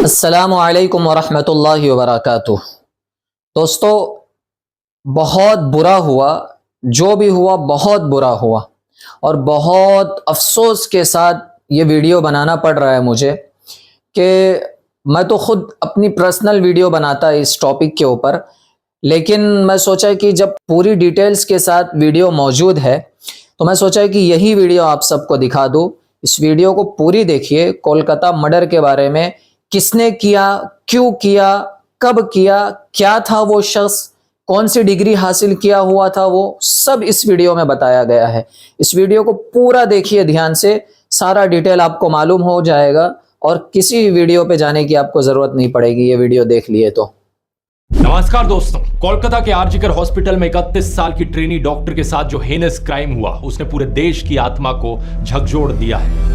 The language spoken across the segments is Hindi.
अस्सलामु अलैकुम वरहमतुल्लाहि वबरकातुह। दोस्तों, बहुत बुरा हुआ, जो भी हुआ बहुत बुरा हुआ और बहुत अफसोस के साथ ये वीडियो बनाना पड़ रहा है मुझे कि मैं तो खुद अपनी पर्सनल वीडियो बनाता इस टॉपिक के ऊपर, लेकिन मैं सोचा कि जब पूरी डिटेल्स के साथ वीडियो मौजूद है तो मैं सोचा कि यही वीडियो आप सबको दिखा दूँ। इस वीडियो को पूरी देखिए। कोलकाता मर्डर के बारे में, किसने किया, क्यों किया, कब किया, क्या था वो शख्स, कौन सी डिग्री हासिल किया हुआ था, वो सब इस वीडियो में बताया गया है। इस वीडियो को पूरा देखिए ध्यान से, सारा डिटेल आपको मालूम हो जाएगा और किसी वीडियो पे जाने की आपको जरूरत नहीं पड़ेगी, ये वीडियो देख लिए तो। नमस्कार दोस्तों, कोलकाता के आरजीकर हॉस्पिटल में 31 साल की ट्रेनी डॉक्टर के साथ जो हेनस क्राइम हुआ उसने पूरे देश की आत्मा को झकझोर दिया है।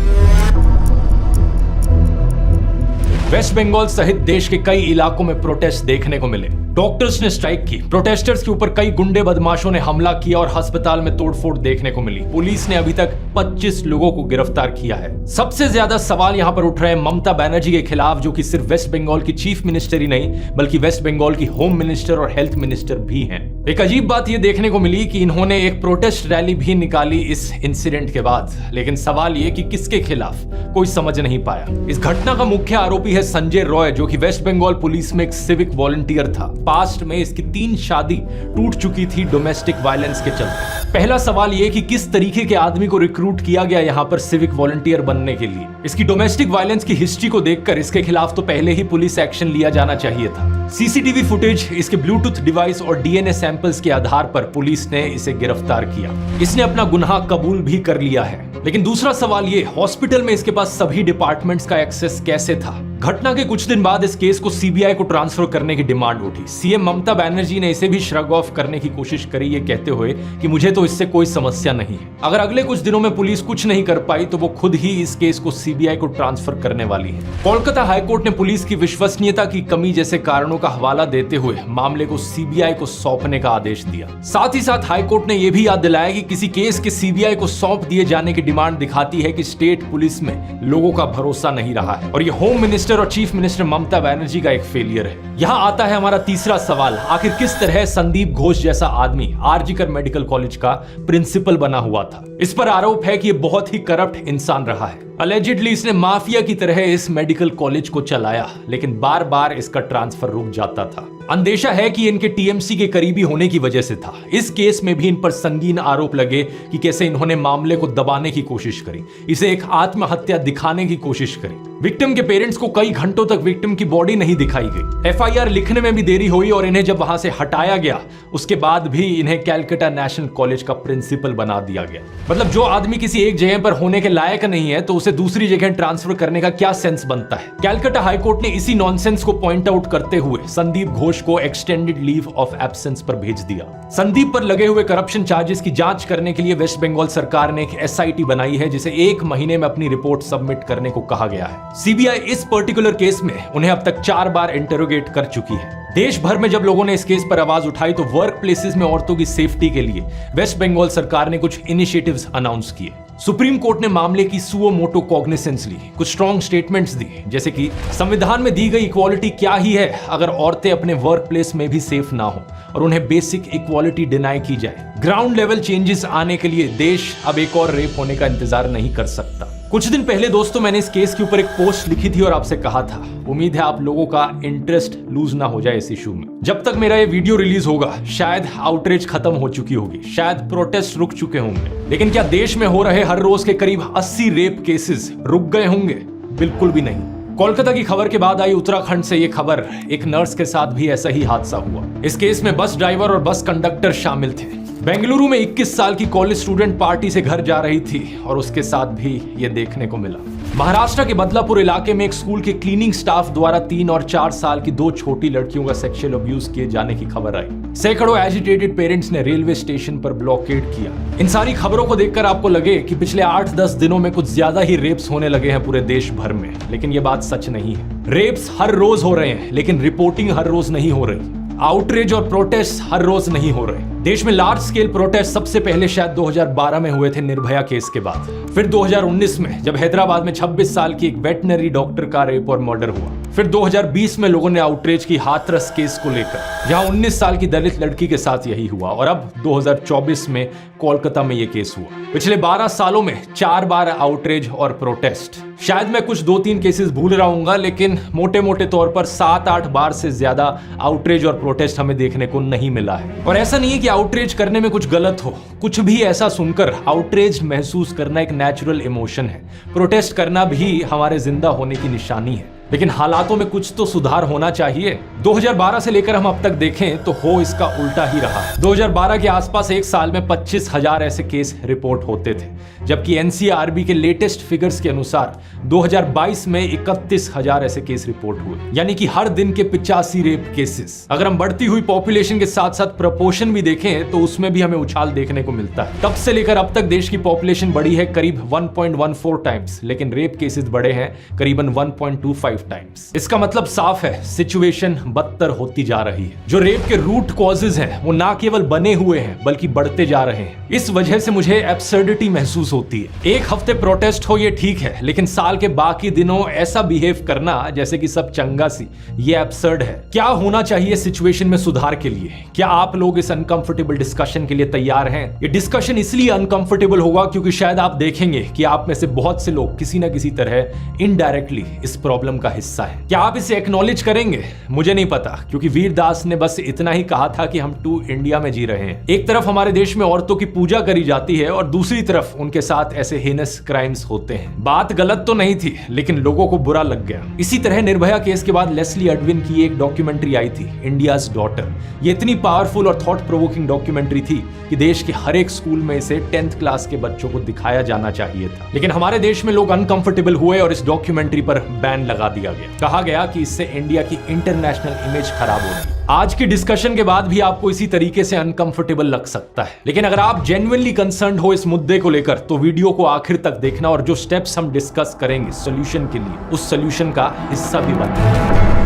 वेस्ट बंगाल सहित देश के कई इलाकों में प्रोटेस्ट देखने को मिले। डॉक्टर्स ने स्ट्राइक की, प्रोटेस्टर्स के ऊपर कई गुंडे बदमाशों ने हमला किया और अस्पताल में तोड़फोड़ देखने को मिली। पुलिस ने अभी तक 25 लोगों को गिरफ्तार किया है। सबसे ज्यादा सवाल यहां पर उठ रहे हैं ममता बनर्जी के खिलाफ, जो कि सिर्फ वेस्ट बंगाल की चीफ मिनिस्टर ही नहीं बल्कि वेस्ट बंगाल की होम मिनिस्टर और हेल्थ मिनिस्टर भी हैं। एक अजीब बात यह देखने को मिली कि इन्होंने एक प्रोटेस्ट रैली भी निकाली इस इंसिडेंट के बाद, लेकिन सवाल ये कि किसके खिलाफ कोई समझ नहीं पाया। इस घटना का मुख्य आरोपी है संजय रॉय, जो कि वेस्ट बंगाल पुलिस में एक सिविक वॉलंटियर था। पास्ट में इसकी 3 शादी टूट चुकी थी डोमेस्टिक वायलेंस के चलते। पहला सवाल यह कि किस तरीके के आदमी को रिक्रूट किया गया यहां पर सिविक वॉलंटियर बनने के लिए। इसकी डोमेस्टिक वायलेंस की हिस्ट्री को देखकर इसके खिलाफ तो पहले ही पुलिस एक्शन लिया जाना चाहिए था। सीसीटीवी फुटेज, इसके ब्लूटूथ डिवाइस और डीएनए सैंपल्स के आधार पर पुलिस ने इसे गिरफ्तार किया। इसने अपना गुनाह कबूल भी कर लिया है। लेकिन दूसरा सवाल ये, हॉस्पिटल में इसके पास सभी डिपार्टमेंट्स का एक्सेस कैसे था? घटना के कुछ दिन बाद इस केस को सीबीआई को ट्रांसफर करने की डिमांड उठी। सीएम ममता बनर्जी ने इसे भी श्रग ऑफ करने की कोशिश करी, ये कहते हुए कि मुझे तो इससे कोई समस्या नहीं है। अगर अगले कुछ दिनों में पुलिस कुछ नहीं कर पाई तो वो खुद ही इस केस को सीबीआई को ट्रांसफर करने वाली है। कोलकाता हाईकोर्ट ने पुलिस की विश्वसनीयता की कमी जैसे कारणों का हवाला देते हुए मामले को सीबीआई को सौंपने का आदेश दिया। साथ ही साथ हाईकोर्ट ने यह भी याद दिलाया कि किसी केस के सीबीआई को सौंप दिए जाने की डिमांड दिखाती है कि स्टेट पुलिस में लोगों का भरोसा नहीं रहा है और ये होम मिनिस्टर और चीफ मिनिस्टर ममता बनर्जी का एक फेलियर है। यहां आता है हमारा तीसरा सवाल, आखिर किस तरह संदीप घोष जैसा आदमी आरजीकर मेडिकल कॉलेज का प्रिंसिपल बना हुआ था? इस पर आरोप है कि ये बहुत ही करप्ट इंसान रहा है। अलेजिडली इसने माफिया की तरह इस मेडिकल कॉलेज को चलाया, लेकिन बार बार इसका ट्रांसफर रुक जाता था। अंदेशा है कि इनके टीएमसी के करीबी होने की वजह से था। इस केस में भी इन पर संगीन आरोप लगे कि कैसे इन्होंने मामले को दबाने की कोशिश करी, इसे एक आत्महत्या दिखाने की कोशिश करी। विक्टिम के पेरेंट्स को कई घंटों तक विक्टिम की बॉडी नहीं दिखाई गई। एफआईआर लिखने में भी देरी हुई और इन्हें जब वहां से हटाया गया उसके बाद भी इन्हें कैलकाटा नेशनल कॉलेज का प्रिंसिपल बना दिया गया। मतलब जो आदमी किसी एक जगह पर होने के लायक नहीं है तो उसे दूसरी जगह ट्रांसफर करने का क्या सेंस बनता है? कैलकाटा हाईकोर्ट ने इसी नॉनसेंस को पॉइंट आउट करते हुए संदीप घोष को एक्सटेंडेड लीव ऑफ एब्सेंस पर भेज दिया। संदीप पर लगे हुए करप्शन चार्जेस की जांच करने के लिए वेस्ट बंगाल सरकार ने एक एसआईटी बनाई है, जिसे 1 महीने में अपनी रिपोर्ट सबमिट करने को कहा गया है। सीबीआई इस पर्टिकुलर केस में उन्हें अब तक 4 बार इंटरोगेट कर चुकी है। देश भर में जब लोगों ने इस केस पर आवाज उठाई तो वर्क प्लेसेस में औरतों की सेफ्टी के लिए वेस्ट बंगाल सरकार ने कुछ इनिशिएटिव्स अनाउंस किए। सुप्रीम कोर्ट ने मामले की सुओ मोटो कॉग्निसेंस ली, कुछ स्ट्रॉन्ग स्टेटमेंट्स दिए, जैसे कि संविधान में दी गई इक्वालिटी क्या ही है अगर औरतें अपने वर्क प्लेस में भी सेफ ना हो और उन्हें बेसिक इक्वालिटी डिनाई की जाए। ग्राउंड लेवल चेंजेस आने के लिए देश अब एक और रेप होने का इंतजार नहीं कर सकता। कुछ दिन पहले दोस्तों मैंने इस केस के ऊपर एक पोस्ट लिखी थी और आपसे कहा था, उम्मीद है आप लोगों का इंटरेस्ट लूज ना हो जाए इस इशू में। जब तक मेरा ये वीडियो रिलीज होगा शायद आउटरीच खत्म हो चुकी होगी, शायद प्रोटेस्ट रुक चुके होंगे, लेकिन क्या देश में हो रहे हर रोज के करीब 80 रेप केसेस रुक गए होंगे? बिल्कुल भी नहीं। कोलकाता की खबर के बाद आई उत्तराखंड से ये खबर, एक नर्स के साथ भी ऐसा ही हादसा हुआ। इस केस में बस ड्राइवर और बस कंडक्टर शामिल थे। बेंगलुरु में 21 साल की कॉलेज स्टूडेंट पार्टी से घर जा रही थी और उसके साथ भी ये देखने को मिला। महाराष्ट्र के बदलापुर इलाके में एक स्कूल के क्लीनिंग स्टाफ द्वारा 3 और 4 साल की 2 छोटी लड़कियों का सेक्सुअल अब्यूज किए जाने की खबर आई। सैकड़ों एजिटेटेड पेरेंट्स ने रेलवे स्टेशन पर ब्लॉकेड किया। इन सारी खबरों को देखकर आपको लगे कि पिछले 8-10 दिनों में कुछ ज्यादा ही रेप्स होने लगे हैं पूरे देश भर में, लेकिन ये बात सच नहीं है। रेप्स हर रोज हो रहे हैं, लेकिन रिपोर्टिंग हर रोज नहीं हो रही। आउटरीच और प्रोटेस्ट हर रोज नहीं हो रहे। देश में लार्ज स्केल प्रोटेस्ट सबसे पहले शायद 2012 में हुए थे निर्भया केस के बाद, फिर 2019 में जब हैदराबाद में 26 साल की एक वेटनरी डॉक्टर का रेप और मर्डर हुआ। फिर 2020 में लोगों ने आउटरीच की हाथरस केस को लेकर, जहां 19 साल की दलित लड़की के साथ यही हुआ, और अब 2024 में कोलकाता में यह केस हुआ। पिछले 12 सालों में 4 बार आउटरीच और प्रोटेस्ट। शायद मैं कुछ 2-3 केसेस भूल रहा हूंगा, लेकिन मोटे मोटे तौर पर 7-8 बार से ज्यादा आउटरीच और प्रोटेस्ट हमें देखने को नहीं मिला है। और ऐसा नहीं है कि आउटरीच करने में कुछ गलत हो, कुछ भी ऐसा सुनकर आउटरीच महसूस करना एक नेचुरल इमोशन है। प्रोटेस्ट करना भी हमारे जिंदा होने की निशानी है, लेकिन हालातों में कुछ तो सुधार होना चाहिए। 2012 से लेकर हम अब तक देखें तो हो इसका उल्टा ही रहा। 2012 के आसपास एक साल में 25,000 ऐसे केस रिपोर्ट होते थे, जबकि एनसीआरबी के लेटेस्ट फिगर्स के अनुसार 2022 में 31,000 ऐसे केस रिपोर्ट हुए, यानी कि हर दिन के 85 रेप केसेस। अगर हम बढ़ती हुई पॉपुलेशन के साथ साथ प्रपोर्शन भी देखें तो उसमें भी हमें उछाल देखने को मिलता है। तब से लेकर अब तक देश की पॉपुलेशन बढ़ी है करीब 1.14 टाइम्स, लेकिन रेप केसेस बढ़े हैं करीबन 1.25 टाइम्स। इसका मतलब साफ है, सिचुएशन बदतर होती जा रही है। जो रेप के रूट कॉजेज हैं वो ना केवल बने हुए हैं बल्कि बढ़ते जा रहे हैं। इस वजह से मुझे एब्सर्डिटी महसूस होती है। एक हफ्ते प्रोटेस्ट हो ये ठीक है, लेकिन साल के बाकी दिनों ऐसा बिहेव करना जैसे कि सब चंगा सी, ये एब्सर्ड है। क्या होना चाहिए सिचुएशन में सुधार के लिए? क्या आप लोग इस अनकंफर्टेबल डिस्कशन के लिए तैयार हैं? ये डिस्कशन इसलिए अनकंफर्टेबल होगा क्योंकि शायद आप देखेंगे कि आप में से बहुत से लोग किसी ना किसी तरह इनडायरेक्टली इस प्रॉब्लम का हिस्सा है। क्या आप इसे एक्नॉलेज करेंगे? मुझे नहीं पता, क्योंकि वीरदास ने बस इतना ही कहा था कि हम 2 इंडिया में जी रहे हैं। एक तरफ हमारे देश में औरतों की पूजा करी जाती है और दूसरी तरफ उनके साथ ऐसे हेनस क्राइम्स होते हैं। बात गलत तो नहीं थी, लेकिन लोगों को बुरा लग गया। इसी तरह निर्भया केस के बाद लेस्ली एडविन की एक डॉक्यूमेंट्री आई थी, इंडियाज डॉटर। ये इतनी पावरफुल और थॉट प्रोवोकिंग डॉक्यूमेंट्री थी कि देश के हर एक स्कूल में इसे 10th क्लास के बच्चों को दिखाया जाना चाहिए था। लेकिन हमारे देश में लोग अनकंफर्टेबल हुए और इस डॉक्यूमेंट्री पर बैन लगा दिया गया। कहा गया कि इससे इंडिया की इंटरनेशनल इमेज खराब होगी। आज की डिस्कशन के बाद भी आपको इसी तरीके से अनकंफर्टेबल लग सकता है, लेकिन अगर आप जेन्युइनली कंसर्न्ड हो इस मुद्दे को लेकर तो वीडियो को आखिर तक देखना और जो स्टेप्स हम डिस्कस करेंगे सॉल्यूशन के लिए, उस सॉल्यूशन का हिस्सा भी बनना।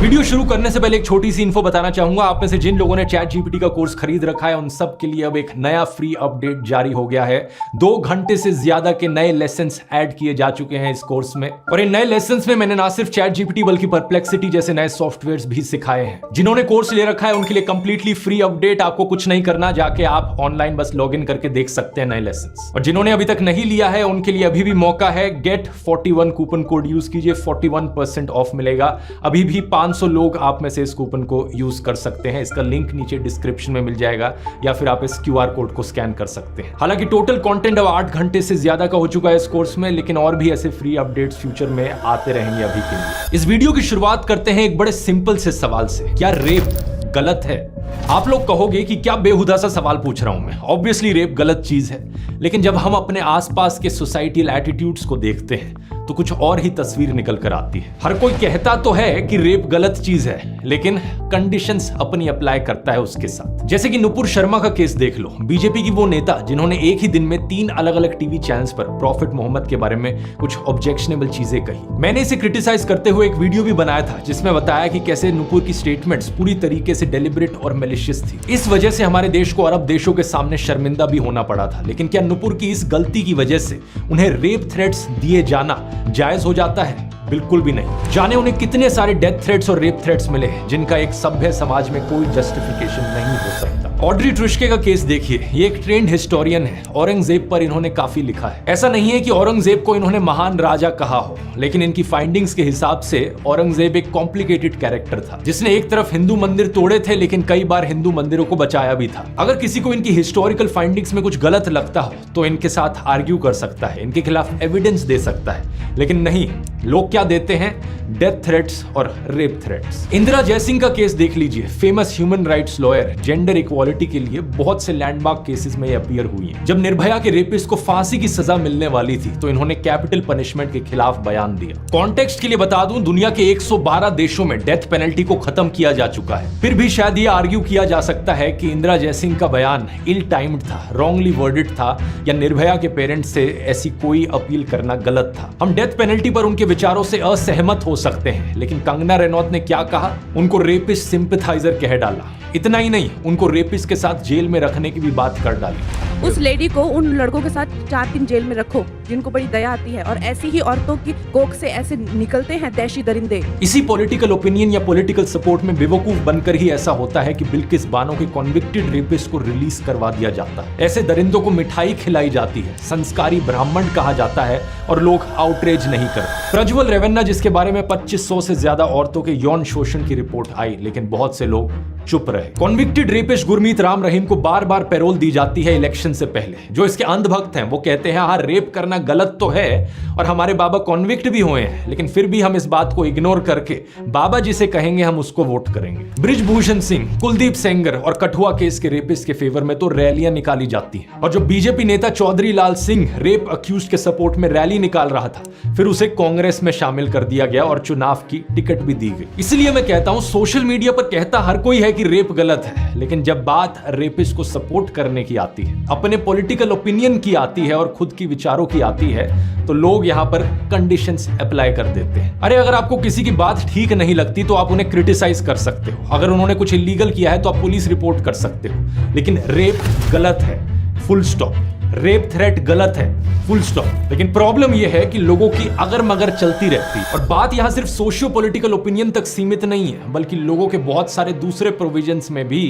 वीडियो शुरू करने से पहले एक छोटी सी इन्फो बताना चाहूंगा। आप में से जिन लोगों ने चैट जीपीटी का कोर्स खरीद रखा है उन सब के लिए अब एक नया फ्री अपडेट जारी हो गया है। 2 घंटे से ज्यादा के नए लेसन्स ऐड किए जा चुके हैं इस कोर्स में, और इन नए लेसन्स में मैंने ना सिर्फ चैट जीपीटी बल्कि परप्लेक्सिटी जैसे नए सॉफ्टवेयर्स भी सिखाए हैं। जिन्होंने कोर्स ले रखा है उनके लिए कंप्लीटली फ्री अपडेट, आपको कुछ नहीं करना, जाके आप ऑनलाइन बस लॉग इन करके देख सकते हैं नए लेसन्स। और जिन्होंने अभी तक नहीं लिया है उनके लिए अभी भी मौका है। गेट 41 कूपन कोड यूज कीजिए, 41% ऑफ मिलेगा। अभी भी 500 लोग आप में से इस कूपन को यूज कर सकते हैं। इसका लिंक नीचे डिस्क्रिप्शन में मिल जाएगा, या फिर आप इस QR कोड को स्कैन कर सकते हैं। हालांकि टोटल कंटेंट अब 8 घंटे से ज्यादा का हो चुका है इस कोर्स में, लेकिन और भी ऐसे फ्री अपडेट्स फ्यूचर में आते रहेंगे अभी के लिए। इस वीडियो की शुरुआत करते हैं एक बड़े सिंपल से सवाल से, क्या रेप गलत है? आप लोग कहोगे कि क्या बेहुदा सा सवाल पूछ रहा हूं मैं। ऑब्वियसली रेप गलत चीज है, लेकिन जब हम अपने आसपास के सोसाइटल एटीट्यूड्स को देखते हैं तो कुछ और ही तस्वीर निकल कर आती है। हर कोई कहता तो है कि रेप गलत चीज है, लेकिन कंडीशंस अपनी अप्लाई करता है उसके साथ। जैसे कि नुपुर शर्मा का केस देख लो, बीजेपी की वो नेता जिन्होंने एक ही दिन में 3 अलग अलग टीवी चैनल्स पर प्रॉफिट मोहम्मद के बारे में कुछ ऑब्जेक्शनेबल चीजें कही। मैंने इसे क्रिटिसाइज करते हुए एक वीडियो भी बनाया था जिसमें बताया कि कैसे नुपुर की स्टेटमेंट्स पूरी तरीके से डेलिब्रेट और मैलिशियस थी। इस वजह से हमारे देश को अरब देशों के सामने शर्मिंदा भी होना पड़ा था। लेकिन क्या नुपुर की इस गलती की वजह से उन्हें रेप थ्रेट्स दिए जाना जायज हो जाता है? बिल्कुल भी नहीं। जाने उन्हें कितने सारे डेथ थ्रेट्स और रेप थ्रेट्स मिले जिनका एक सभ्य समाज में कोई जस्टिफिकेशन नहीं हो सकता। ऑड्री ट्रुश्के का केस देखिए, ये एक ट्रेंड हिस्टोरियन है। औरंगजेब पर इन्होंने काफी लिखा है। ऐसा नहीं है कि औरंगजेब को इन्होंने महान राजा कहा हो, लेकिन इनकी फाइंडिंग्स के हिसाब से औरंगजेब एक कॉम्प्लिकेटेड कैरेक्टर था जिसने एक तरफ हिंदू मंदिर तोड़े थे लेकिन कई बार हिंदू मंदिरों को बचाया भी था। अगर किसी को इनकी हिस्टोरिकल फाइंडिंग्स में कुछ गलत लगता हो तो इनके साथ आर्ग्यू कर सकता है, इनके खिलाफ एविडेंस दे सकता है, लेकिन नहीं, लोग क्या देते हैं? डेथ थ्रेट्स और रेप थ्रेट्स। इंदिरा जयसिंह का केस देख लीजिए, famous human rights lawyer, gender equality के लिए बहुत से लैंडमार्क केसेस में अपीयर हुई हैं। जब निर्भया के रेपिस्ट को फांसी की सजा मिलने वाली थी तो इन्होंने कैपिटल पनिशमेंट के खिलाफ बयान दिया। कॉन्टेक्स्ट के लिए बता दूं, दुनिया के 112 देशों में डेथ पेनल्टी को खत्म किया जा चुका है। फिर भी शायद ये आर्ग्यू किया जा सकता है कि इंदिरा जयसिंह का बयान इल टाइम्ड था, रॉन्गली वर्डेड था, या निर्भया के पेरेंट्स से ऐसी कोई अपील करना गलत था। हम डेथ पेनल्टी पर उनके विचारों से असहमत हो सकते हैं, लेकिन कंगना रनौत ने क्या कहा? उनको रेपिस्ट सिंपैथाइजर कह डाला। इतना ही नहीं, उनको रेपिस्ट के साथ जेल में रखने की भी बात कर डाली। उस लेडी को उन लड़कों के साथ 4 दिन जेल में रखो जिनको बड़ी दया आती है, और ऐसी ही औरतों की कोख से ऐसे निकलते हैं दहशी दरिंदे। इसी पॉलिटिकल ओपिनियन या पॉलिटिकल सपोर्ट में बेवकूफ बनकर ही ऐसा होता है कि बिल्किस बानो के कॉन्विक्टेड रेपिस्ट को रिलीज करवा दिया जाता है। ऐसे दरिंदों को मिठाई खिलाई जाती है, संस्कारी ब्राह्मण कहा जाता है और लोग आउटरेज नहीं करते। प्रज्वल रेवन्ना, जिसके बारे में 2500 से ज्यादा औरतों के यौन शोषण की रिपोर्ट आई, लेकिन बहुत से लोग चुप रहे। कॉन्विक्टेड रेपिस्ट गुरमीत राम रहीम को बार बार पैरोल दी जाती है इलेक्शन से पहले। जो इसके अंधभक्त हैं वो कहते हैं हाँ, रेप करना गलत तो है और हमारे बाबा कॉन्विक्ट भी हुए हैं, लेकिन फिर भी हम इस बात को इग्नोर करके बाबा जिसे कहेंगे हम उसको वोट करेंगे। बृजभूषण सिंह, कुलदीप सेंगर और कठुआ केस के रेपिस्ट के फेवर में तो रैलियां निकाली जाती हैं, और जो बीजेपी नेता चौधरी लाल सिंह रेप अक्यूज के सपोर्ट में रैली निकाल रहा था, फिर उसे कांग्रेस में शामिल कर दिया गया और चुनाव की टिकट भी दी गई। इसलिए मैं कहता हूं, सोशल मीडिया पर कहता हर कोई है कि रेप गलत है, लेकिन जब बात रेपिस्ट को सपोर्ट करने की आती है, अपने पॉलिटिकल ओपिनियन की आती है और खुद की विचारों की आती है, तो लोग यहां पर कंडीशंस अप्लाई कर देते हैं। अरे अगर आपको किसी की बात ठीक नहीं लगती तो आप उन्हें क्रिटिसाइज कर सकते हो, अगर उन्होंने कुछ इलीगल किया है तो आप पुलिस रिपोर्ट कर सकते हो, लेकिन रेप गलत है, फुल स्टॉप। रेप थ्रेट गलत है, फुल स्टॉप। लेकिन प्रॉब्लम यह है कि लोगों की अगर मगर चलती रहती, और बात यहां सिर्फ सोशियो पॉलिटिकल ओपिनियन तक सीमित नहीं है, बल्कि लोगों के बहुत सारे दूसरे प्रोविजंस में भी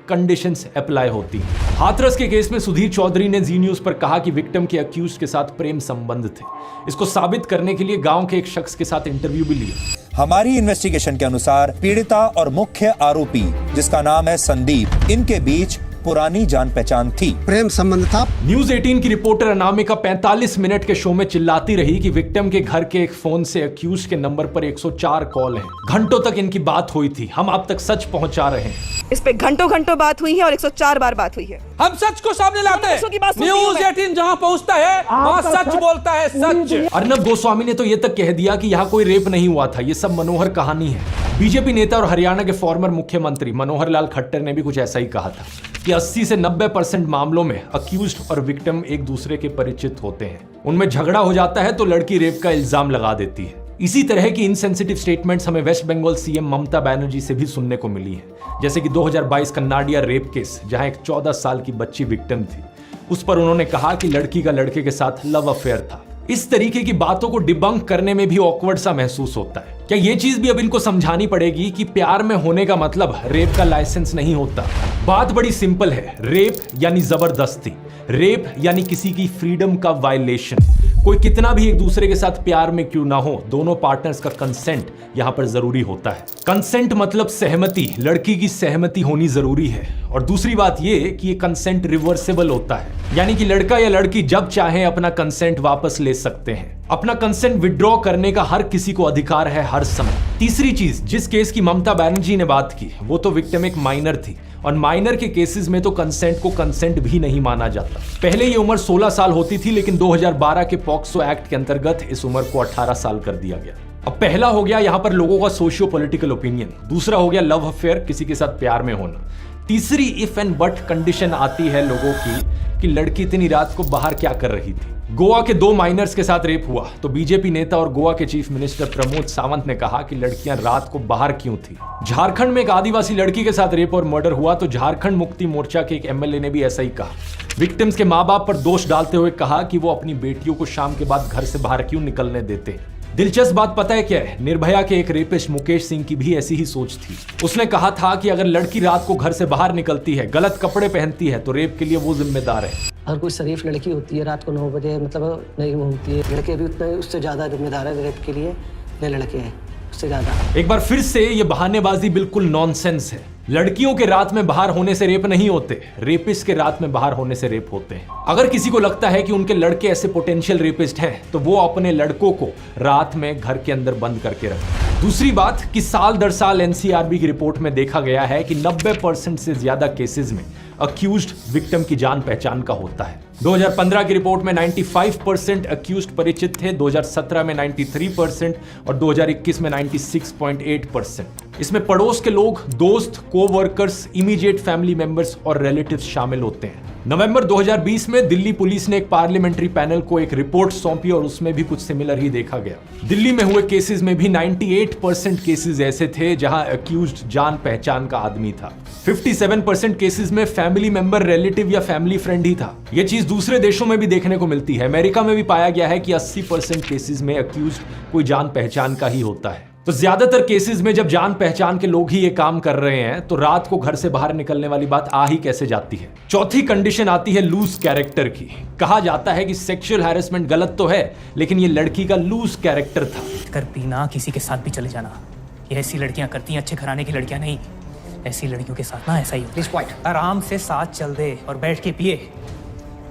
कंडीशंस अप्लाई होती हैं। हाथरस के केस में सुधीर चौधरी ने जी न्यूज पर कहा कि विक्टिम के अक्यूज के साथ प्रेम संबंध थे। इसको साबित करने के लिए गांव के एक शख्स के साथ इंटरव्यू भी लिया। हमारी इन्वेस्टिगेशन के अनुसार पीड़िता और मुख्य आरोपी, जिसका नाम है संदीप, इनके बीच पुरानी जान पहचान थी, प्रेम संबंध था। न्यूज 18 की रिपोर्टर अनामिका 45 मिनट के शो में चिल्लाती रही कि विक्टिम के घर के एक फोन से अक्यूज के नंबर पर 104 कॉल हैं। घंटों तक इनकी बात हुई थी, हम आप तक सच पहुंचा रहे हैं। इस पे घंटों बात हुई है और 104 बार बात हुई है। हम सच को सामने लाते हैं। न्यूज 18 जहां पहुंचता है वहां सच बोलता है, सच। अर्नब गोस्वामी ने तो ये तक कह दिया कि यहाँ कोई रेप नहीं हुआ था, ये सब मनोहर कहानी है। बीजेपी नेता और हरियाणा के फॉर्मर मुख्यमंत्री मनोहर लाल खट्टर ने भी कुछ ऐसा ही कहा था कि 80 से 90% मामलों में अक्यूज्ड और विक्टिम एक दूसरे के परिचित होते हैं। उनमें झगड़ा हो जाता है तो लड़की रेप का इल्जाम लगा देती है। इसी तरह की इनसेंसिटिव स्टेटमेंट्स हमें वेस्ट बंगाल सीएम ममता बनर्जी से भी सुनने को मिली है, जैसे कि 2022 कन्नाडिया रेप केस, जहां एक 14 साल की बच्ची विक्टिम थी। उस पर उन्होंने कहा कि लड़की का लड़के के साथ लव अफेयर था। इस तरीके की बातों को डिबंक करने में भी ऑकवर्ड सा महसूस होता है। क्या ये चीज भी अब इनको समझानी पड़ेगी कि प्यार में होने का मतलब रेप का लाइसेंस नहीं होता? बात बड़ी सिंपल है, रेप यानी जबरदस्ती, रेप यानी किसी की फ्रीडम का वायलेशन। कोई कितना भी एक दूसरे के साथ प्यार में क्यों ना हो, दोनों पार्टनर्स का कंसेंट यहां पर जरूरी होता है। कंसेंट मतलब सहमति, लड़की की सहमति होनी जरूरी है। और दूसरी बात ये कि ये कंसेंट रिवर्सेबल होता है, यानी कि लड़का या लड़की जब चाहे अपना कंसेंट वापस ले सकते हैं। अपना कंसेंट विड्रॉ करने का हर किसी को अधिकार है हर समय। तीसरी चीज, जिस केस की ममता बनर्जी ने बात की, वो तो विक्टिम एक माइनर थी, और माइनर के केसेस में तो कंसेंट को कंसेंट भी नहीं माना जाता। पहले ये उम्र 16 साल होती थी, लेकिन 2012 के पॉक्सो एक्ट के अंतर्गत इस उम्र को 18 साल कर दिया गया। अब पहला हो गया यहाँ पर लोगों का सोशियो पॉलिटिकल ओपिनियन, दूसरा हो गया लव अफेयर, किसी के साथ प्यार में होना, तीसरी इफ एंड बट कंडीशन आती है लोगों की कि लड़की इतनी रात को बाहर क्या कर रही थी। गोवा के 2 माइनर्स के साथ रेप हुआ तो बीजेपी नेता और गोवा के चीफ मिनिस्टर प्रमोद सावंत ने कहा कि लड़कियां रात को बाहर क्यों थी। झारखंड में एक आदिवासी लड़की के साथ रेप और मर्डर हुआ तो झारखंड मुक्ति मोर्चा के एक एमएलए ने भी ऐसा ही कहा। विक्टिम्स के मां बाप पर दोष डालते हुए कहा कि वो अपनी बेटियों को शाम के बाद घर से बाहर क्यों निकलने देते। दिलचस्प बात पता है क्या है? निर्भया के एक रेपिस्ट मुकेश सिंह की भी ऐसी ही सोच थी। उसने कहा था कि अगर लड़की रात को घर से बाहर निकलती है, गलत कपड़े पहनती है, तो रेप के लिए वो जिम्मेदार है। हर कोई शरीफ लड़की होती है, रात को 9 बजे मतलब नहीं घूमती है। लड़के भी उतने उससे ज्यादा जिम्मेदार है रेप के लिए, ये लड़के हैं उससे ज्यादा। एक बार फिर से ये बहानेबाजी बिल्कुल नॉनसेंस है। लड़कियों के रात में बाहर होने से रेप नहीं होते, रेपिस्ट के रात में बाहर होने से रेप होते हैं। अगर किसी को लगता है कि उनके लड़के ऐसे पोटेंशियल रेपिस्ट हैं, तो वो अपने लड़कों को रात में घर के अंदर बंद करके रखें। दूसरी बात कि साल दर साल एनसीआरबी की रिपोर्ट में देखा गया है कि 90% से ज्यादा केसेस में अक्यूज्ड विक्टिम की जान पहचान का होता है। 2015 की रिपोर्ट में 95% अक्यूज्ड परिचित थे, 2017 में 93% और 2021 में 96.8%। इसमें पड़ोस के लोग, दोस्त, कोवर्कर्स, इमीडिएट फैमिली मेंबर्स और रिलेटिव्स शामिल होते हैं। नवंबर 2020 में दिल्ली पुलिस ने एक पार्लियामेंट्री पैनल को एक रिपोर्ट सौंपी और उसमें भी कुछ सिमिलर ही देखा गया। दिल्ली में हुए केसेस में भी 98% केसेस ऐसे थे जहां अक्यूज्ड जान पहचान का आदमी था। 57% केसेस में फैमिली मेंबर, रिलेटिव या फैमिली फ्रेंड ही था। यह चीज दूसरे देशों में भी देखने को मिलती है। अमेरिका में भी पाया गया है कि 80% केसेस में अक्यूज्ड कोई जान पहचान का ही होता है। तो ज्यादातर केसेस में जब जान पहचान के लोग ही ये काम कर रहे हैं तो रात को घर से बाहर निकलने वाली बात आ ही कैसे जाती है। चौथी कंडीशन आती है लूज कैरेक्टर की। कहा जाता है कि सेक्सुअल हैरेसमेंट गलत तो है, लेकिन ये लड़की का लूज कैरेक्टर था। कर पीना, किसी के साथ भी चले जाना, ये ऐसी लड़कियां करती हैं, अच्छे घराने की लड़कियां नहीं। ऐसी लड़कियों के साथ ना ऐसा ही प्लीज क्वाइट, आराम से साथ चल दे और बैठ के पिए।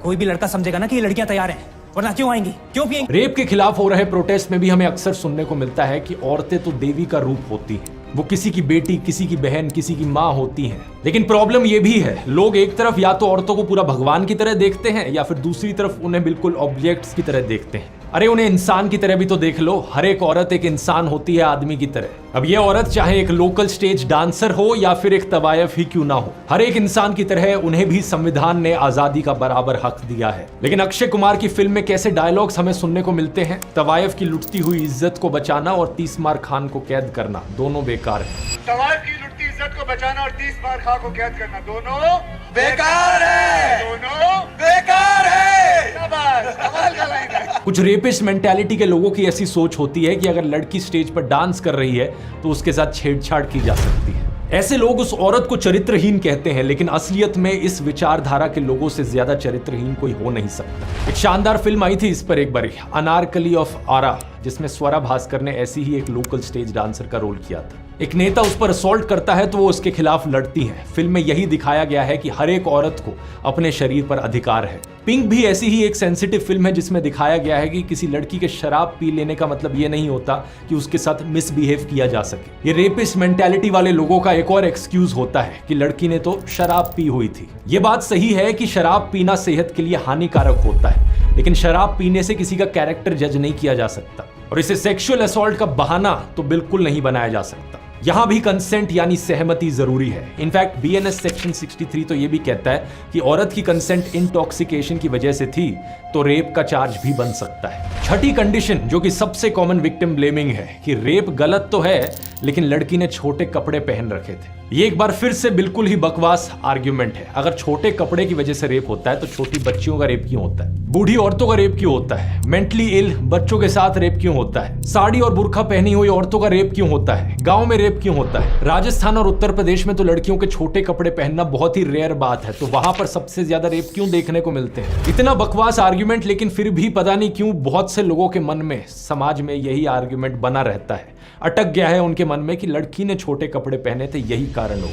कोई भी लड़का समझेगा ना कि ये लड़कियां तैयार हैं, वरना क्यों आएंगी, क्यों पिएंगी। रेप के खिलाफ हो रहे प्रोटेस्ट में भी हमें अक्सर सुनने को मिलता है कि औरतें तो देवी का रूप होती हैं। वो किसी की बेटी, किसी की बहन, किसी की माँ होती हैं। लेकिन प्रॉब्लम ये भी है, लोग एक तरफ या तो औरतों को पूरा भगवान की तरह देखते हैं या फिर दूसरी तरफ उन्हें बिल्कुल ऑब्जेक्ट्स की तरह देखते हैं। अरे उन्हें इंसान की तरह भी तो देख लो। हर एक औरत एक इंसान होती है, आदमी की तरह। अब ये औरत चाहे एक लोकल स्टेज डांसर हो या फिर एक तवायफ ही क्यों ना हो, हर एक इंसान की तरह उन्हें भी संविधान ने आजादी का बराबर हक दिया है। लेकिन अक्षय कुमार की फिल्म में कैसे डायलॉग्स हमें सुनने को मिलते हैं, तवायफ की लुटती हुई इज्जत को बचाना और 30 मार खान को कैद करना दोनों बेकार है। तवायफ की लुटती इज्जत को बचाना और 30 मार खान को कैद करना दोनों बेकार है, दोनों बेकार है। शाबाश, कमाल का लाइन है। कुछ रेपिस्ट मेंटालिटी के लोगों की ऐसी सोच होती है कि अगर लड़की स्टेज पर डांस कर रही है तो उसके साथ छेड़छाड़ की जा सकती है। ऐसे लोग उस औरत को चरित्रहीन कहते हैं, लेकिन असलियत में इस विचारधारा के लोगों से ज्यादा चरित्रहीन कोई हो नहीं सकता। एक शानदार फिल्म आई थी इस पर एक बार, अनारकली ऑफ आरा, जिसमें स्वरा भास्कर ने ऐसी ही एक लोकल स्टेज डांसर का रोल किया था। एक नेता उस पर असॉल्ट करता है तो वो उसके खिलाफ लड़ती है। फिल्म में यही दिखाया गया है कि हर एक औरत को अपने शरीर पर अधिकार है। पिंक भी ऐसी ही एक सेंसिटिव फिल्म है जिसमें दिखाया गया है कि किसी लड़की के शराब पी लेने का मतलब ये नहीं होता कि उसके साथ मिसबिहेव किया जा सके। ये रेपिस्ट मेंटालिटी वाले लोगों का एक और एक्सक्यूज होता है कि लड़की ने तो शराब पी हुई थी। ये बात सही है कि शराब पीना सेहत के लिए हानिकारक होता है, लेकिन शराब पीने से किसी का कैरेक्टर जज नहीं किया जा सकता और इसे सेक्सुअल असॉल्ट का बहाना तो बिल्कुल नहीं बनाया जा सकता। यहां भी कंसेंट यानी सहमति जरूरी है। इनफैक्ट बीएनएस सेक्शन 63 तो यह भी कहता है कि औरत की कंसेंट इंटॉक्सिकेशन की वजह से थी तो रेप का चार्ज भी बन सकता है। छठी कंडीशन, जो कि सबसे कॉमन विक्टिम ब्लेमिंग है, कि रेप गलत तो है लेकिन लड़की ने छोटे कपड़े पहन रखे थे। ये एक बार फिर से बिल्कुल ही बकवास आर्ग्यूमेंट है। अगर छोटे कपड़े की वजह से रेप होता है तो छोटी बच्चियों का रेप क्यों होता है? बूढ़ी औरतों का रेप क्यों होता है? मेंटली इल बच्चों के साथ रेप क्यों होता है? साड़ी और बुर्का पहनी हुई औरतों का रेप क्यों होता है? गांव में रेप क्यों होता है? राजस्थान और उत्तर प्रदेश में तो लड़कियों के छोटे कपड़े पहनना बहुत ही रेयर बात है, तो वहां पर सबसे ज्यादा रेप क्यों देखने को मिलते हैं? इतना बकवास आर्ग्यूमेंट, लेकिन फिर भी पता नहीं क्यों बहुत से लोगों के मन में, समाज में यही आर्ग्यूमेंट बना रहता है। अटक गया है उनके मन में कि लड़की ने छोटे कपड़े पहने थे, यही कारण हो।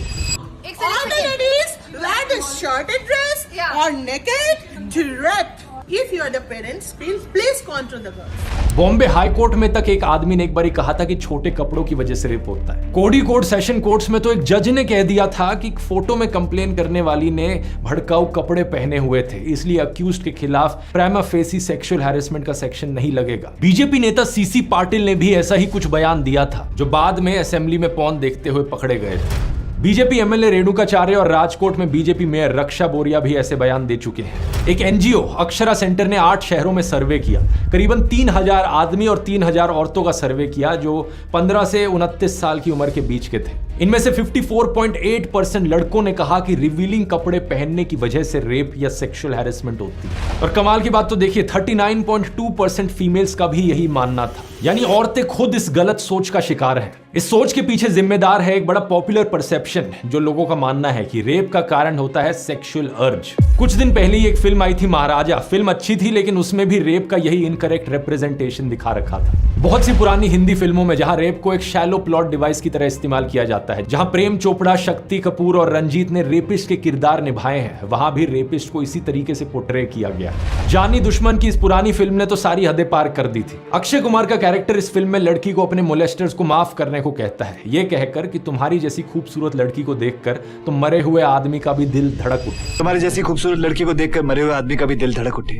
All the ladies wear the shorter dress or naked direct. If you are the parents, please control the girls. Bombay high court में तक एक आदमी ने एक बार कहा था कि छोटे कपड़ों की वजह से रेप होता है। कोडी कोर्ट, सेशन कोर्ट्स में तो एक जज ने कह दिया था कि फोटो में कंप्लेन करने वाली ने भड़काऊ कपड़े पहने हुए थे, इसलिए अक्यूज्ड के खिलाफ प्राइमा फेसी सेक्सुअल हैरेसमेंट का सेक्शन नहीं लगेगा। बीजेपी नेता सीसी पाटिल ने भी ऐसा ही कुछ बयान दिया था, जो बाद में असेंबली में पौन देखते हुए पकड़े गए थे। बीजेपी एमएलए रेणुकाचार्य और राजकोट में बीजेपी मेयर रक्षा बोरिया भी ऐसे बयान दे चुके हैं। एक एनजीओ अक्षरा सेंटर ने 8 शहरों में सर्वे किया, करीबन 3000 आदमी और 3000 औरतों का सर्वे किया जो 15 से 29 साल की उम्र के बीच के थे। इनमें से 54.8% लड़कों ने कहा कि रिवीलिंग कपड़े पहनने की वजह से रेप या सेक्सुअल हैरेसमेंट होती है। और कमाल की बात तो देखिए, 39.2% फीमेल्स का भी यही मानना था। यानी औरतें खुद इस गलत सोच का शिकार हैं। इस सोच के पीछे जिम्मेदार है एक बड़ा पॉपुलर परसेप्शन, जो लोगों का मानना है कि रेप का कारण होता है सेक्सुअल अर्ज। कुछ दिन पहले ही एक फिल्म आई थी महाराजा। फिल्म अच्छी थी, लेकिन उसमें भी रेप का यही इनकरेक्ट रिप्रेजेंटेशन दिखा रखा था। बहुत सी पुरानी हिंदी फिल्मों में जहां रेप को एक शैलो प्लॉट डिवाइस की तरह इस्तेमाल किया जाता है, जहां प्रेम चोपड़ा, शक्ति कपूर और रंजीत ने रेपिस्ट के किरदार निभाए हैं, वहां भी रेपिस्ट को इसी तरीके से पोर्ट्रे किया गया। जानी दुश्मन की इस पुरानी फिल्म ने तो सारी हदें पार कर दी थी। अक्षय कुमार का कैरेक्टर इस फिल्म में लड़की को अपने मोलेस्टर्स को माफ करने को कहता है, ये कहकर कि तुम्हारी जैसी खूबसूरत लड़की को देखकर तो मरे हुए आदमी का भी दिल धड़क उठे। तुम्हारी जैसी खूबसूरत लड़की को देखकर मरे हुए आदमी का भी दिल धड़क उठे।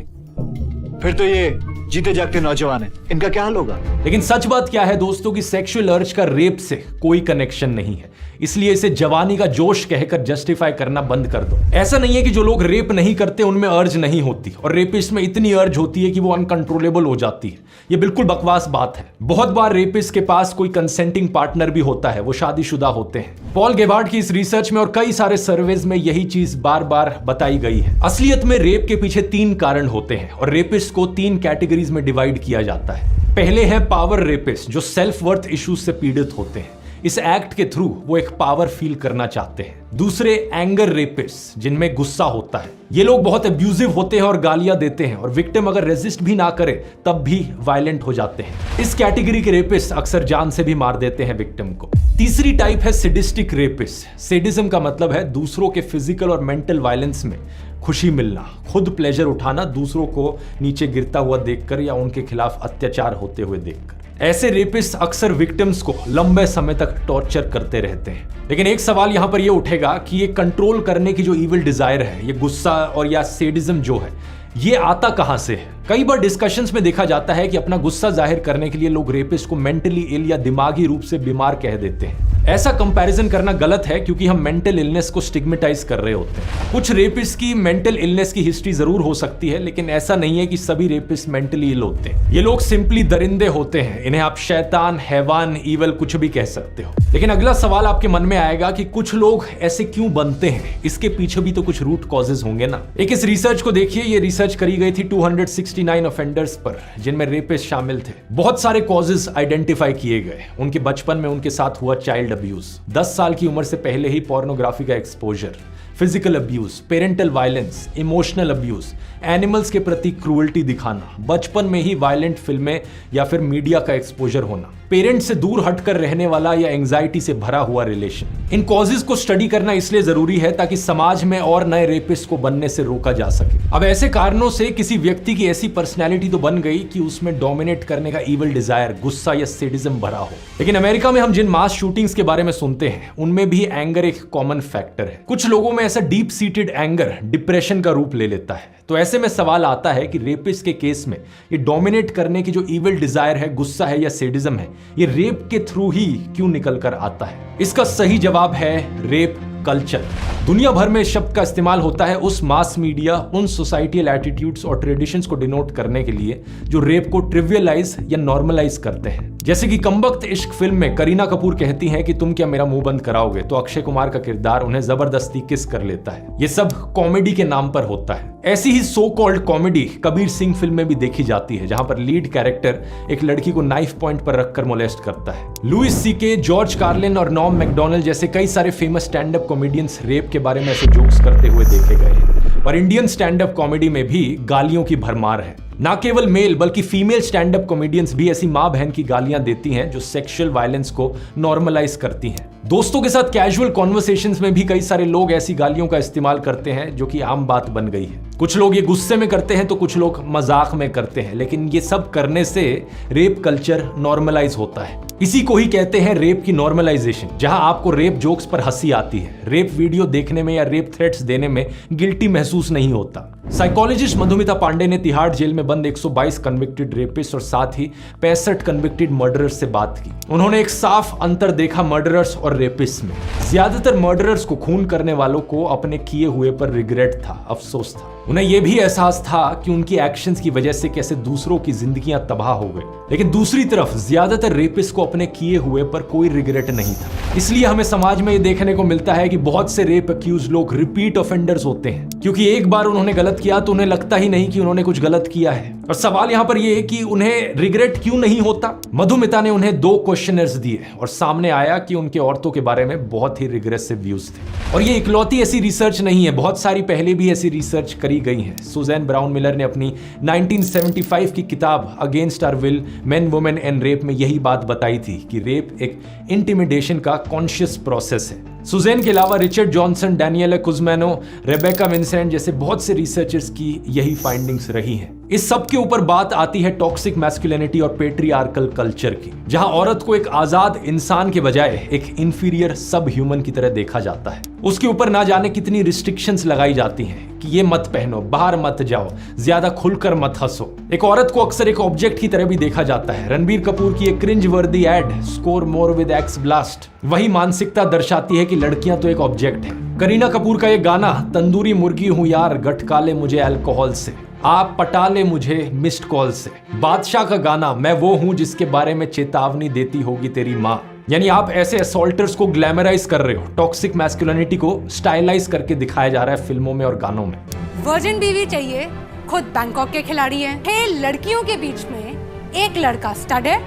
फिर तो ये जीते जागते नौजवान हैं, इनका क्या हाल होगा? लेकिन सच बात क्या है दोस्तों कि सेक्सुअल अर्ज का रेप से कोई कनेक्शन नहीं है, इसलिए इसे जवानी का जोश कहकर जस्टिफाई करना बंद कर दो। ऐसा नहीं है कि जो लोग रेप नहीं करते उनमें अर्ज नहीं होती, और रेपिस्ट में इतनी अर्ज होती है कि वो अनकंट्रोलेबल हो जाती है। ये बिल्कुल बकवास बात है। बहुत बार रेपिस्ट के पास कोई कंसेंटिंग पार्टनर भी होता है, वो शादीशुदा होते हैं। पॉल गेबार्ड की इस रिसर्च में और कई सारे सर्वेज में यही चीज बार बार बताई गई है। असलियत में रेप के पीछे 3 कारण होते हैं और रेपिस्ट को 3 कैटेगरीज में डिवाइड किया जाता है। पहले है पावर रेपिस्ट, जो सेल्फ वर्थ इश्यूज से पीड़ित होते हैं। इस एक्ट के थ्रू वो एक पावर फील करना चाहते हैं। दूसरे एंगर रेपिस्ट, जिनमें गुस्सा होता है। ये लोग बहुत अब्यूजिव होते हैं और गालियां देते हैं, और विक्टिम अगर रेजिस्ट भी ना करे तब भी वायलेंट हो जाते हैं। इस कैटेगरी के रेपिस्ट अक्सर जान से भी मार देते हैं विक्टिम को। तीसरी टाइप है सैडिस्टिक रेपिस्ट। सैडिज्म का मतलब है दूसरों के फिजिकल और मेंटल वायलेंस में खुशी मिलना, खुद प्लेजर उठाना दूसरों को नीचे गिरता हुआ देखकर या उनके खिलाफ अत्याचार होते हुए देखकर। ऐसे रेपिस्ट अक्सर विक्टिम्स को लंबे समय तक टॉर्चर करते रहते हैं। लेकिन एक सवाल यहां पर यह उठेगा कि ये कंट्रोल करने की जो इविल डिजायर है, ये गुस्सा और या सैडिज्म जो है, ये आता कहां से है? कई बार डिस्कशंस में देखा जाता है कि अपना गुस्सा जाहिर करने के लिए लोग रेपिस्ट को मेंटली इल या दिमागी रूप से बीमार कह देते हैं। ऐसा कंपैरिजन करना गलत है, क्योंकि हम मेंटल इलनेस को स्टिग्मेटाइज कर रहे होते हैं। कुछ रेपिस्ट की मेंटल इलनेस की हिस्ट्री जरूर हो सकती है, लेकिन ऐसा नहीं है कि सभी रेपिस्ट मेंटली इल होते हैं। ये लोग सिंपली दरिंदे होते हैं। इन्हें आप शैतान, हैवान, ईवल कुछ भी कह सकते हो। लेकिन अगला सवाल आपके मन में आएगा कि कुछ लोग ऐसे क्यों बनते हैं? इसके पीछे भी तो कुछ रूट कॉजेज होंगे ना। एक इस रिसर्च को देखिए। ये रिसर्च करी गई थी 269 ऑफेंडर्स पर, जिनमें रेपिस्ट शामिल थे। बहुत सारे कॉजेज आइडेंटिफाई किए गए। उनके बचपन में उनके साथ हुआ चाइल्ड अब्यूज, 10 साल की उम्र से पहले ही पोर्नोग्राफी का exposure, physical abuse, parental violence, emotional abuse, animals के प्रति क्रूअल्टी दिखाना, बचपन में ही वायलेंट फिल्में या फिर मीडिया का एक्सपोजर होना, पेरेंट्स से दूर हटकर रहने वाला या एंजाइटी से भरा हुआ रिलेशन। इन कॉजेज को स्टडी करना इसलिए जरूरी है ताकि समाज में और नए रेपिस्ट को बनने से रोका जा सके। अब ऐसे कारणों से किसी व्यक्ति की ऐसी पर्सनैलिटी तो बन गई कि उसमें डोमिनेट करने का इविल डिजायर, गुस्सा या सैडिज्म भरा हो। लेकिन अमेरिका में हम जिन मास शूटिंग्स के बारे में सुनते हैं, उनमें भी एंगर एक कॉमन फैक्टर है। कुछ लोगों में ऐसा डीप सीटेड एंगर डिप्रेशन का रूप ले लेता है। तो ऐसे में सवाल आता है कि रेपिस्ट के केस में ये डोमिनेट करने की जो इविल डिजायर है, गुस्सा है या सैडिज्म है, ये रेप के थ्रू ही क्यों निकल कर आता है? इसका सही जवाब है रेप कल्चर। दुनिया भर में इस शब्द का इस्तेमाल होता है उस मास मीडिया, उन सोसाइटियल एटीट्यूड्स और ट्रेडिशंस को डिनोट करने के लिए जो रेप को ट्रिवियलाइज या नॉर्मलाइज करते हैं। जैसे कि कमबख्त इश्क फिल्म में करीना कपूर कहती हैं कि तुम क्या मेरा मुंह बंद कराओगे, तो अक्षय कुमार का किरदार उन्हें जबरदस्ती किस कर लेता है। ये सब कॉमेडी के नाम पर होता है। ऐसी ही so called comedy Kabir Singh film में भी देखी जाती है, जहां पर लीड कैरेक्टर एक लड़की को नाइफ पॉइंट पर रखकर मोलेस्ट करता है। लुइस सीके, जॉर्ज कार्लिन और नॉम मैकडोनल्ड जैसे कई सारे famous stand up comedians rape के बारे में ऐसे जोक्स करते हुए देखे गए। और इंडियन स्टैंड अप कॉमेडी में भी गालियों की भरमार है। ना केवल मेल बल्कि फीमेल स्टैंड अप कॉमेडियंस भी ऐसी मां बहन की गालियां देती हैं जो सेक्सुअल वायलेंस को नॉर्मलाइज करती हैं। दोस्तों के साथ कैजुअल कॉन्वर्सेशंस में भी कई सारे लोग ऐसी गालियों का इस्तेमाल करते हैं जो कि आम बात बन गई है। कुछ लोग ये गुस्से में करते हैं तो कुछ लोग मजाक में करते हैं, लेकिन ये सब करने से रेप कल्चर नॉर्मलाइज होता है। इसी को ही कहते हैं रेप की नॉर्मलाइजेशन, जहां आपको रेप जोक्स पर हंसी आती है, रेप वीडियो देखने में या रेप थ्रेट्स देने में गिल्टी महसूस नहीं होता। साइकोलॉजिस्ट मधुमिता पांडे ने तिहाड़ जेल में बंद 122 कन्विक्टेड रेपिस्ट और साथ ही 65 कन्विक्टेड मर्डरर्स से बात की। उन्होंने एक साफ अंतर देखा मर्डरर्स और रेपिस्ट में। ज्यादातर मर्डरर्स को खून करने वालों को अपने किए हुए पर रिग्रेट था, अफसोस था। उन्हें यह भी एहसास था कि उनकी एक्शंस की वजह से कैसे दूसरों की जिंदगियां तबाह हो गई। लेकिन दूसरी तरफ ज्यादातर रेपिस्ट को अपने किए हुए पर कोई रिग्रेट नहीं था। इसलिए हमें समाज में ये देखने को मिलता है कि बहुत से रेप अक्यूज लोग रिपीट ऑफेंडर्स होते हैं, क्योंकि एक बार उन्होंने गलत किया तो उन्हें लगता ही नहीं कि उन्होंने कुछ गलत किया है। और सवाल यहां पर यह है कि उन्हें रिग्रेट क्यों नहीं होता। मधुमिता ने उन्हें 2 क्वेश्चनर्स दिए और सामने आया कि उनके औरतों के बारे में बहुत ही रिग्रेसिव व्यूज थे। और ये इकलौती ऐसी रिसर्च नहीं है, बहुत सारी पहले भी ऐसी रिसर्च करी गई है। सुजैन ब्राउन मिलर ने अपनी 1975 की किताब against our will men women and rape में यही बात बताई थी कि रेप एक इंटिमिडेशन का कॉन्शियस प्रोसेस है। सुजैन के अलावा रिचर्ड जॉनसन, डैनियला कुज़मैनो, रेबेका विंसेंट जैसे बहुत से रिसर्चर्स की यही फाइंडिंग्स रही हैं। इस सब के ऊपर बात आती है टॉक्सिक मैस्कुलिनिटी और पेट्रियार्कल कल्चर की, जहां औरत को एक आजाद इंसान के बजाय एक इंफीरियर सब ह्यूमन की तरह देखा जाता है। उसके ऊपर ना जाने कितनी रिस्ट्रिक्शंस लगाई जाती हैं कि ये मत पहनो, बाहर मत जाओ, ज्यादा खुलकर मत हंसो। एक औरत को अक्सर एक ऑब्जेक्ट की तरह भी देखा जाता है। रणबीर कपूर की एक क्रिंज वर्दी ad, score more with X blast, वही मानसिकता दर्शाती है कि लड़कियां तो एक ऑब्जेक्ट हैं। करीना कपूर का एक गाना, तंदूरी मुर्गी हूं यार, गटका ले मुझे अल्कोहल से, आप पटा ले मुझे मिस्ड कॉल से। बादशाह का गाना, मैं वो हूं जिसके बारे में चेतावनी देती होगी तेरी माँ। यानी आप ऐसे असॉल्टर्स को ग्लैमराइज कर रहे हो। टॉक्सिक मैस्कुलिनिटी को स्टाइलाइज करके दिखाया जा रहा है फिल्मों में और गानों में। वर्जिन बीवी चाहिए, खुद बैंकॉक के खिलाड़ी हैं। 6 लड़कियों के बीच में एक लड़का स्टड है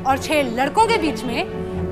और 6 लड़कों के बीच में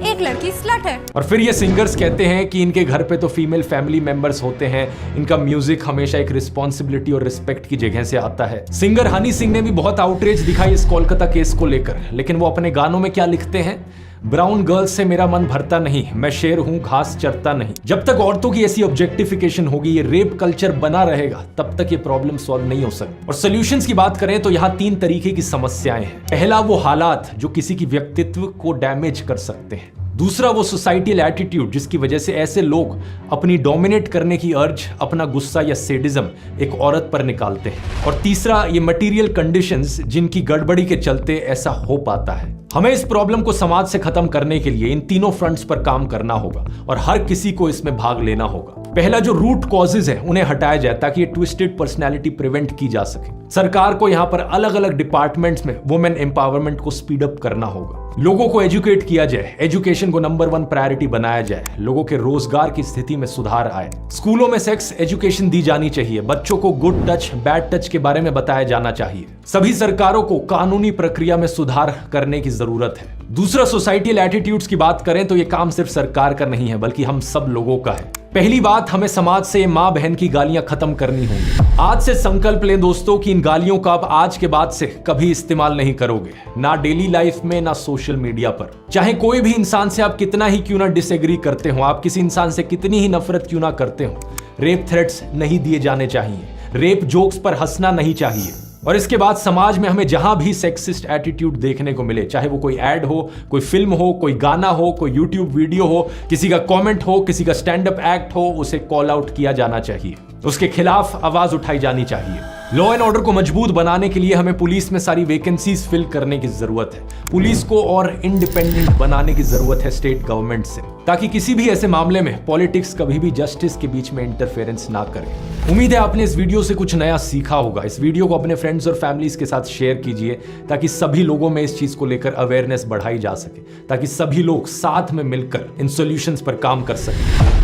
एक लड़की स्लट है। और फिर ये सिंगर्स कहते हैं कि इनके घर पे तो फीमेल फैमिली मेंबर्स होते हैं, इनका म्यूजिक हमेशा एक रिस्पॉन्सिबिलिटी और रिस्पेक्ट की जगह से आता है। सिंगर हनी सिंह ने भी बहुत आउटरीच दिखाई इस कोलकाता केस को लेकर, लेकिन वो अपने गानों में क्या लिखते हैं? ब्राउन गर्ल्स से मेरा मन भरता नहीं, मैं शेर हूं घास चरता नहीं। जब तक औरतों की ऐसी ऑब्जेक्टिफिकेशन होगी, ये रेप कल्चर बना रहेगा, तब तक ये प्रॉब्लम सॉल्व नहीं हो सकती। और सॉल्यूशंस की बात करें तो यहाँ 3 तरीके की समस्याएं हैं। पहला वो हालात जो किसी की व्यक्तित्व को डैमेज कर सकते हैं। दूसरा वो सोसाइटल एटीट्यूड जिसकी वजह से ऐसे लोग अपनी डोमिनेट करने की अर्ज, अपना गुस्सा या सेडिज्म एक औरत पर निकालते हैं। और तीसरा ये मटेरियल कंडीशंस जिनकी गड़बड़ी के चलते ऐसा हो पाता है। हमें इस प्रॉब्लम को समाज से खत्म करने के लिए इन तीनों फ्रंट्स पर काम करना होगा और हर किसी को इसमें भाग लेना होगा। पहला जो रूट कॉजेज है उन्हें हटाया जाए ताकि ये ट्विस्टेड पर्सनैलिटी प्रिवेंट की जा सके। सरकार को यहाँ पर अलग अलग डिपार्टमेंट्स में वुमेन एम्पावरमेंट को स्पीड अप करना होगा। लोगों को एजुकेट किया जाए, एजुकेशन को नंबर 1 प्रायोरिटी बनाया जाए, लोगों के रोजगार की स्थिति में सुधार आए। स्कूलों में सेक्स एजुकेशन दी जानी चाहिए, बच्चों को गुड टच बैड टच के बारे में बताया जाना चाहिए। सभी सरकारों को कानूनी प्रक्रिया में सुधार करने की जरूरत है। दूसरा, सोसाइटल एटीट्यूड्स की बात करें तो ये काम सिर्फ सरकार का नहीं है बल्कि हम सब लोगों का है। पहली बात, हमें समाज से माँ बहन की गालियां खत्म करनी होंगी। आज से संकल्प लें दोस्तों कि इन गालियों का आप आज के बाद से कभी इस्तेमाल नहीं करोगे, ना डेली लाइफ में ना सोशल मीडिया पर। चाहे कोई भी इंसान से आप कितना ही क्यों ना डिसएग्री करते हो, आप किसी इंसान से कितनी ही नफरत क्यों ना करते हो, रेप थ्रेट्स नहीं दिए जाने चाहिए, रेप जोक्स पर हंसना नहीं चाहिए। और इसके बाद समाज में हमें जहां भी सेक्सिस्ट एटीट्यूड देखने को मिले, चाहे वो कोई एड हो, कोई फिल्म हो, कोई गाना हो, कोई यूट्यूब वीडियो हो, किसी का कमेंट हो, किसी का स्टैंड अप एक्ट हो, उसे कॉल आउट किया जाना चाहिए, उसके खिलाफ आवाज उठाई जानी चाहिए। लॉ एंड ऑर्डर को मजबूत बनाने के लिए हमें पुलिस में सारी वैकेंसीज फिल करने की जरूरत है। पुलिस को और इंडिपेंडेंट बनाने की जरूरत है स्टेट गवर्नमेंट से, ताकि किसी भी ऐसे मामले में पॉलिटिक्स कभी भी जस्टिस के बीच में इंटरफेरेंस ना करे। उम्मीद है आपने इस वीडियो से कुछ नया सीखा होगा। इस वीडियो को अपने फ्रेंड्स और फैमिलीज के साथ शेयर कीजिए ताकि सभी लोगों में इस चीज को लेकर अवेयरनेस बढ़ाई जा सके, ताकि सभी लोग साथ में मिलकर इन सॉल्यूशंस पर काम कर सकें।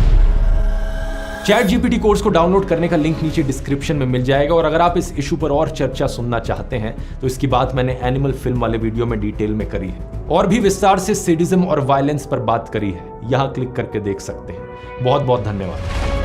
ChatGPT कोर्स को डाउनलोड करने का लिंक नीचे डिस्क्रिप्शन में मिल जाएगा। और अगर आप इस इशू पर और चर्चा सुनना चाहते हैं तो इसकी बात मैंने एनिमल फिल्म वाले वीडियो में डिटेल में करी है और भी विस्तार से सैडिज्म और वायलेंस पर बात करी है, यहां क्लिक करके देख सकते हैं। बहुत बहुत धन्यवाद।